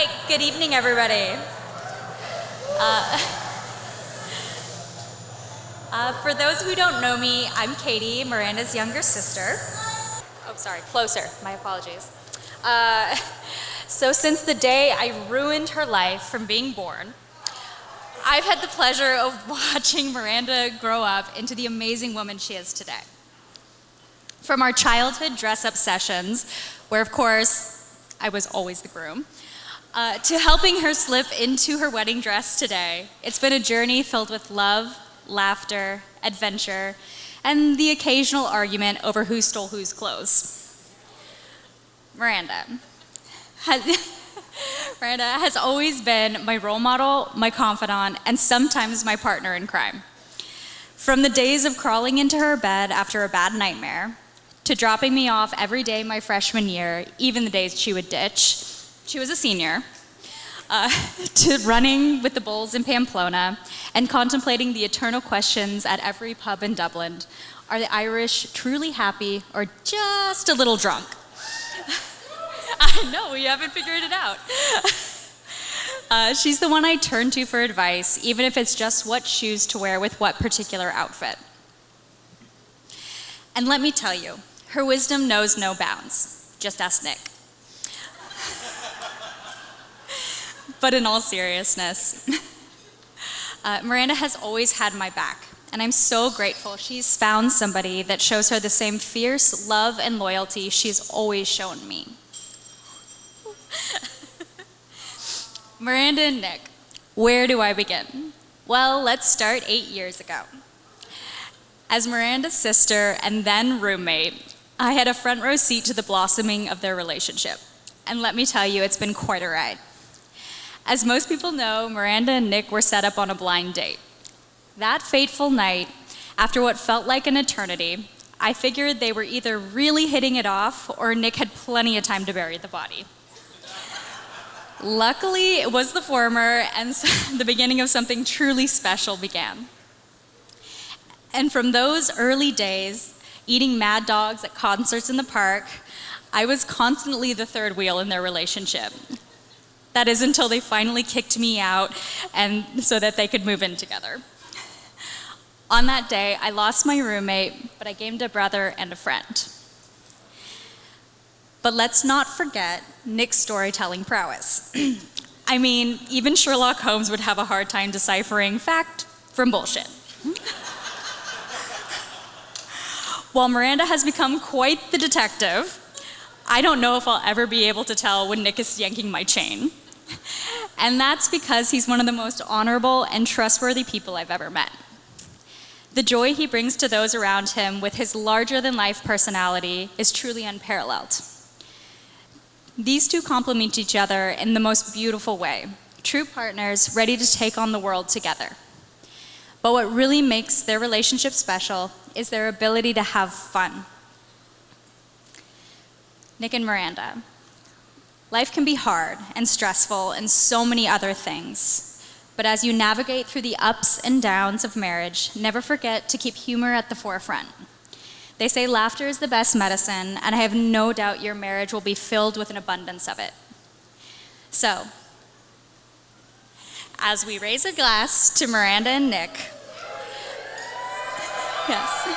right, good evening, everybody. For those who don't know me, I'm Katie, Miranda's younger sister. Oh, sorry, closer, my apologies. So since the day I ruined her life from being born, I've had the pleasure of watching Miranda grow up into the amazing woman she is today. From our childhood dress-up sessions, where of course, I was always the groom, to helping her slip into her wedding dress today, it's been a journey filled with love, laughter, adventure, and the occasional argument over who stole whose clothes. Miranda has always been my role model, my confidant, and sometimes my partner in crime. From the days of crawling into her bed after a bad nightmare, to dropping me off every day my freshman year, even the days she would ditch, she was a senior, to running with the bulls in Pamplona and contemplating the eternal questions at every pub in Dublin. Are the Irish truly happy or just a little drunk? I know, you haven't figured it out. She's the one I turn to for advice, even if it's just what shoes to wear with what particular outfit. And let me tell you, her wisdom knows no bounds. Just ask Nick. But in all seriousness, Miranda has always had my back, and I'm so grateful she's found somebody that shows her the same fierce love and loyalty she's always shown me. Miranda and Nick, where do I begin? Well, let's start 8 years ago. As Miranda's sister and then roommate, I had a front row seat to the blossoming of their relationship. And let me tell you, it's been quite a ride. As most people know, Miranda and Nick were set up on a blind date. That fateful night, after what felt like an eternity, I figured they were either really hitting it off or Nick had plenty of time to bury the body. Luckily, it was the former, and the beginning of something truly special began. And from those early days, eating mad dogs at concerts in the park, I was constantly the third wheel in their relationship. That is until they finally kicked me out and so that they could move in together. On that day, I lost my roommate, but I gained a brother and a friend. But let's not forget Nick's storytelling prowess. I mean, even Sherlock Holmes would have a hard time deciphering fact from bullshit. While Miranda has become quite the detective, I don't know if I'll ever be able to tell when Nick is yanking my chain. And that's because he's one of the most honorable and trustworthy people I've ever met. The joy he brings to those around him with his larger-than-life personality is truly unparalleled. These two complement each other in the most beautiful way, true partners ready to take on the world together. But what really makes their relationship special is their ability to have fun. Nick and Miranda. Life can be hard and stressful and so many other things. But as you navigate through the ups and downs of marriage, never forget to keep humor at the forefront. They say laughter is the best medicine, and I have no doubt your marriage will be filled with an abundance of it. So, as we raise a glass to Miranda and Nick, yes,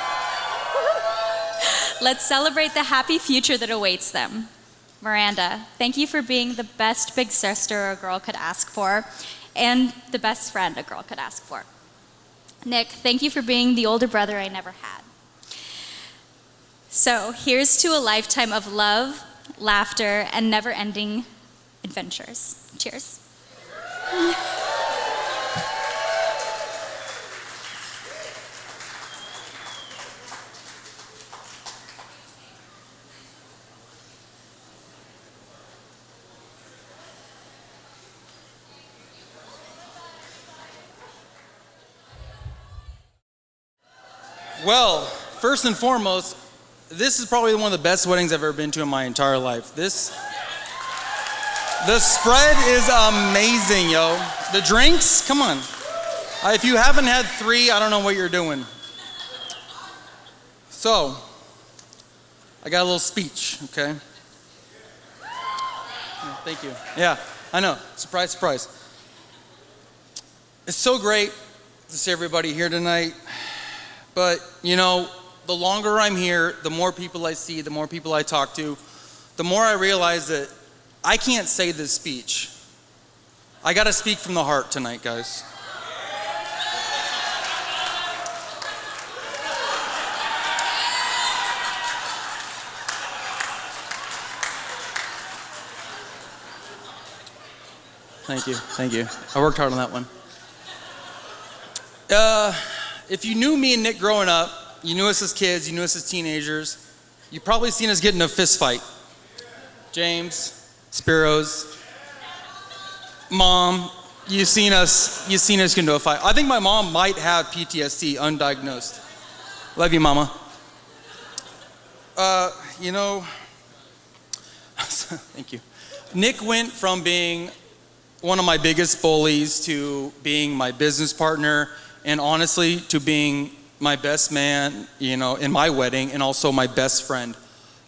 let's celebrate the happy future that awaits them. Miranda, thank you for being the best big sister a girl could ask for, and the best friend a girl could ask for. Nick, thank you for being the older brother I never had. So here's to a lifetime of love, laughter, and never-ending adventures. Cheers. Well, first and foremost, this is probably one of the best weddings I've ever been to in my entire life. The spread is amazing, yo. The drinks, come on. If you haven't had 3, I don't know what you're doing. So, I got a little speech, okay? Yeah, thank you. Yeah. I know, surprise, surprise. It's so great to see everybody here tonight. But, you know, the longer I'm here, the more people I see, the more people I talk to, the more I realize that I can't say this speech. I gotta speak from the heart tonight, guys. Thank you. I worked hard on that one. If you knew me and Nick growing up, you knew us as kids, you knew us as teenagers, you've probably seen us get in a fist fight. James, Spiros, Mom, you've seen us get into a fight. I think my mom might have PTSD, undiagnosed. Love you, Mama. You know, thank you. Nick went from being one of my biggest bullies to being my business partner, and honestly, to being my best man, you know, in my wedding, and also my best friend.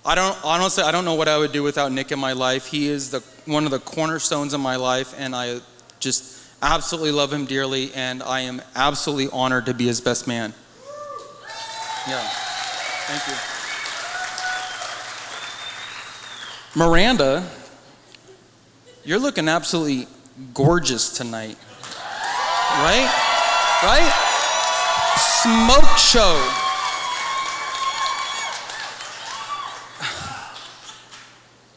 I don't know what I would do without Nick in my life. He is one of the cornerstones of my life, and I just absolutely love him dearly, and I am absolutely honored to be his best man. Yeah, thank you. Miranda, you're looking absolutely gorgeous tonight, right? Smoke show.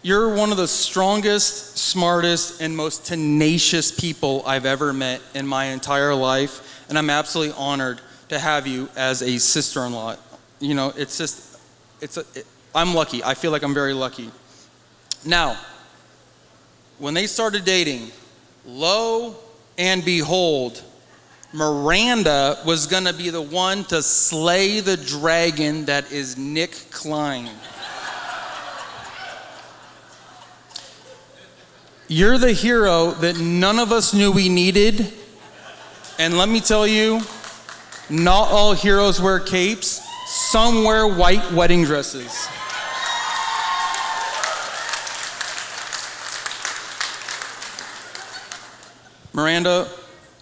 You're one of the strongest, smartest, and most tenacious people I've ever met in my entire life, and I'm absolutely honored to have you as a sister-in-law. You know, I'm lucky. I feel like I'm very lucky. Now, when they started dating, lo and behold, Miranda was gonna be the one to slay the dragon that is Nick Klein. You're the hero that none of us knew we needed. And let me tell you, not all heroes wear capes. Some wear white wedding dresses. Miranda,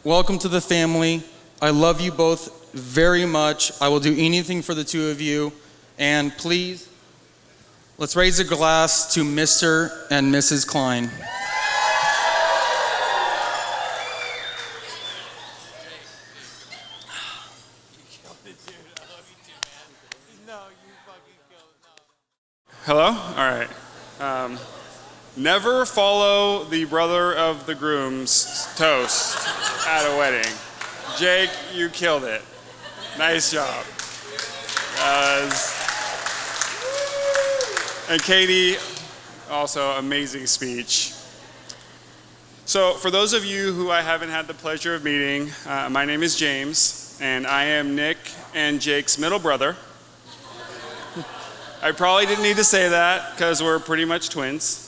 welcome to the family. I love you both very much. I will do anything for the two of you. And please, let's raise a glass to Mr. and Mrs. Klein. Hello? All right. Never follow the brother of the groom's toast at a wedding. Jake, you killed it. Nice job. And Katie, also amazing speech. So for those of you who I haven't had the pleasure of meeting, my name is James, and I am Nick and Jake's middle brother. I probably didn't need to say that because we're pretty much twins.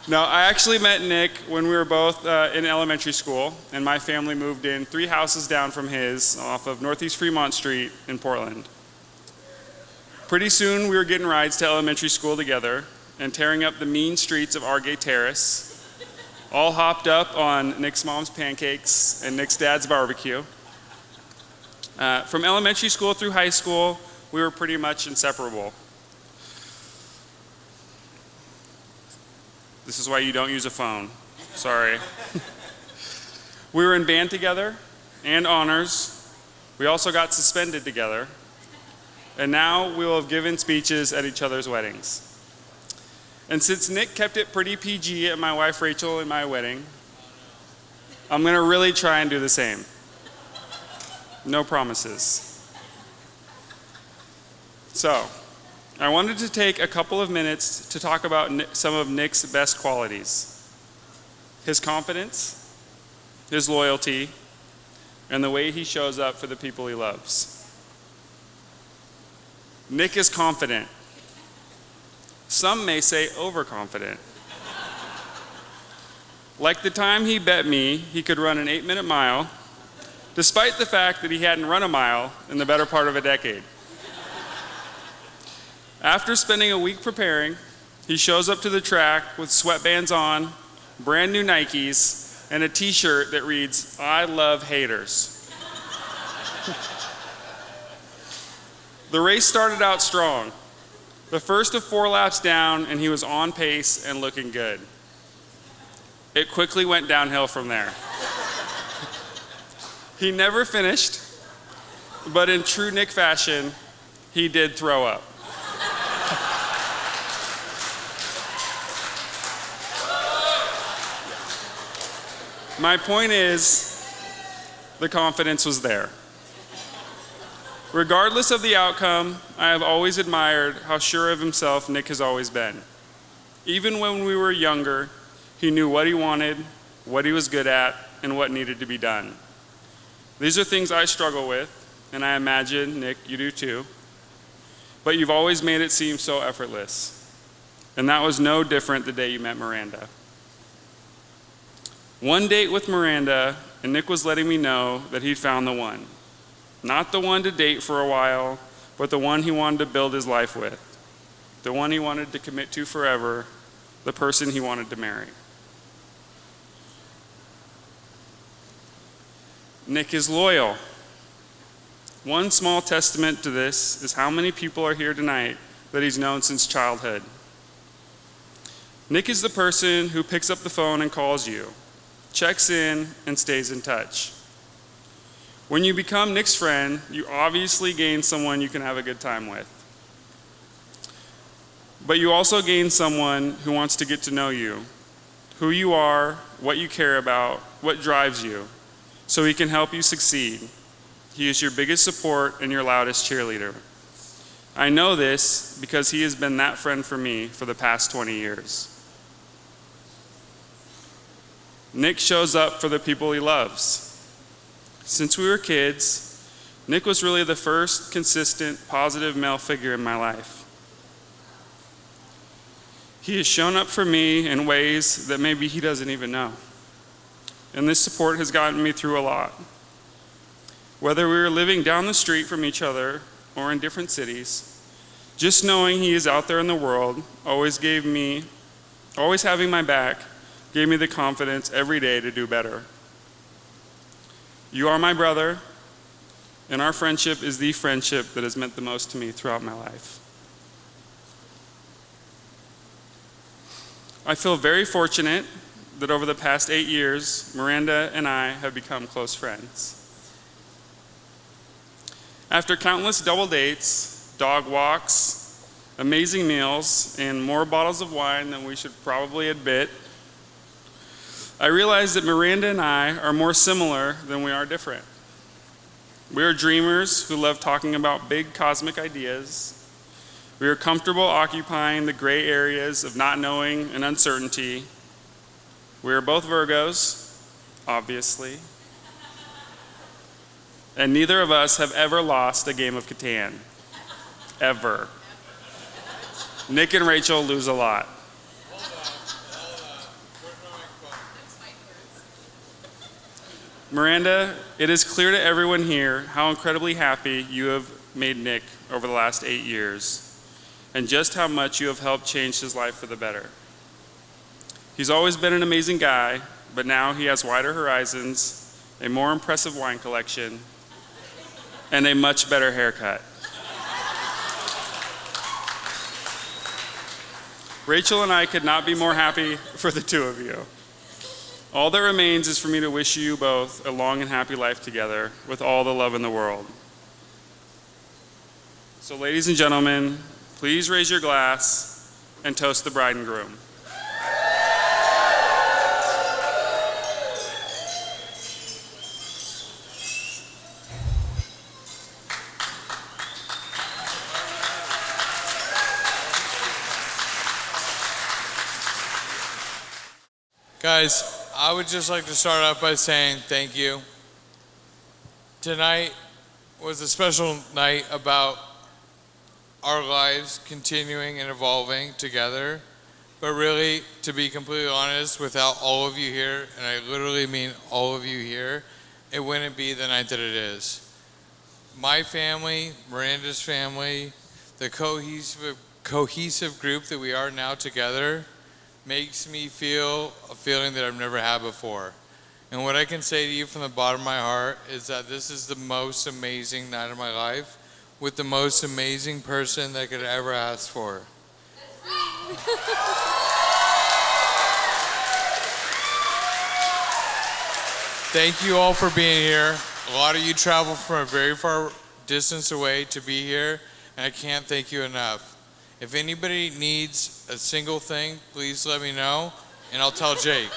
No, I actually met Nick when we were both in elementary school, and my family moved in 3 houses down from his off of Northeast Fremont Street in Portland. Pretty soon we were getting rides to elementary school together and tearing up the mean streets of Argay Terrace, all hopped up on Nick's mom's pancakes and Nick's dad's barbecue. From elementary school through high school, we were pretty much inseparable. This is why you don't use a phone. Sorry. We were in band together and honors. We also got suspended together. And now we will have given speeches at each other's weddings. And since Nick kept it pretty PG at my wife Rachel and my wedding, I'm gonna really try and do the same. No promises. So, I wanted to take a couple of minutes to talk about some of Nick's best qualities. His confidence, his loyalty, and the way he shows up for the people he loves. Nick is confident. Some may say overconfident. Like the time he bet me he could run an 8-minute mile, despite the fact that he hadn't run a mile in the better part of a decade. After spending a week preparing, He shows up to the track with sweatbands on, brand new Nikes, and a t-shirt that reads, "I love haters." The race started out strong. The first of 4 laps down, and he was on pace and looking good. It quickly went downhill from there. He never finished, but in true Nick fashion, he did throw up. My point is, the confidence was there. Regardless of the outcome, I have always admired how sure of himself Nick has always been. Even when we were younger, he knew what he wanted, what he was good at, and what needed to be done. These are things I struggle with, and I imagine, Nick, you do too. But you've always made it seem so effortless. And that was no different the day you met Miranda. One date with Miranda, and Nick was letting me know that he'd found the one. Not the one to date for a while, but the one he wanted to build his life with. The one he wanted to commit to forever, the person he wanted to marry. Nick is loyal. One small testament to this is how many people are here tonight that he's known since childhood. Nick is the person who picks up the phone and calls you, checks in, and stays in touch. When you become Nick's friend, you obviously gain someone you can have a good time with. But you also gain someone who wants to get to know you, who you are, what you care about, what drives you, so he can help you succeed. He is your biggest support and your loudest cheerleader. I know this because he has been that friend for me for the past 20 years. Nick shows up for the people he loves. Since we were kids, Nick was really the first consistent, positive male figure in my life. He has shown up for me in ways that maybe he doesn't even know. And this support has gotten me through a lot. Whether we were living down the street from each other or in different cities, just knowing he is out there in the world, always having my back, gave me the confidence every day to do better. You are my brother, and our friendship is the friendship that has meant the most to me throughout my life. I feel very fortunate that over the past 8 years, Miranda and I have become close friends. After countless double dates, dog walks, amazing meals, and more bottles of wine than we should probably admit, I realized that Miranda and I are more similar than we are different. We are dreamers who love talking about big cosmic ideas. We are comfortable occupying the gray areas of not knowing and uncertainty. We are both Virgos, obviously. And neither of us have ever lost a game of Catan. Ever. Nick and Rachel lose a lot. Miranda, it is clear to everyone here how incredibly happy you have made Nick over the last 8 years, and just how much you have helped change his life for the better. He's always been an amazing guy, but now he has wider horizons, a more impressive wine collection, and a much better haircut. Rachel and I could not be more happy for the two of you. All that remains is for me to wish you both a long and happy life together with all the love in the world. So ladies and gentlemen, please raise your glass and toast the bride and groom. Guys, I would just like to start out by saying thank you. Tonight was a special night about our lives continuing and evolving together. But really, to be completely honest, without all of you here, and I literally mean all of you here, it wouldn't be the night that it is. My family, Miranda's family, the cohesive cohesive group that we are now together makes me feel a feeling that I've never had before. And what I can say to you from the bottom of my heart is that this is the most amazing night of my life with the most amazing person that I could ever ask for. Thank you all for being here. A lot of you traveled from a very far distance away to be here, and I can't thank you enough. If anybody needs a single thing, please let me know, and I'll tell Jake.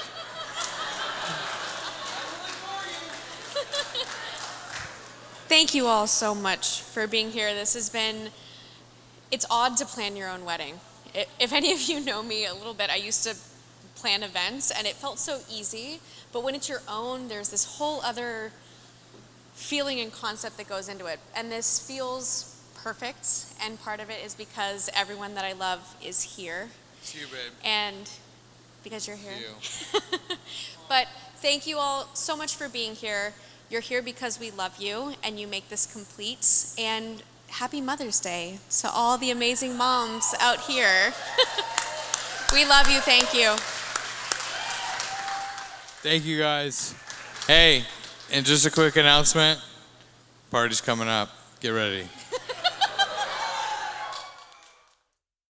Thank you all so much for being here. It's odd to plan your own wedding. If any of you know me a little bit, I used to plan events and it felt so easy, but when it's your own, there's this whole other feeling and concept that goes into it. And this feels perfect, and part of it is because everyone that I love is here. It's you, babe. And because you're here. It's you. But thank you all so much for being here. You're here because we love you and you make this complete. And happy Mother's Day to all the amazing moms out here. We love you. Thank you. Thank you, guys. Hey, and just a quick announcement. Party's coming up. Get ready.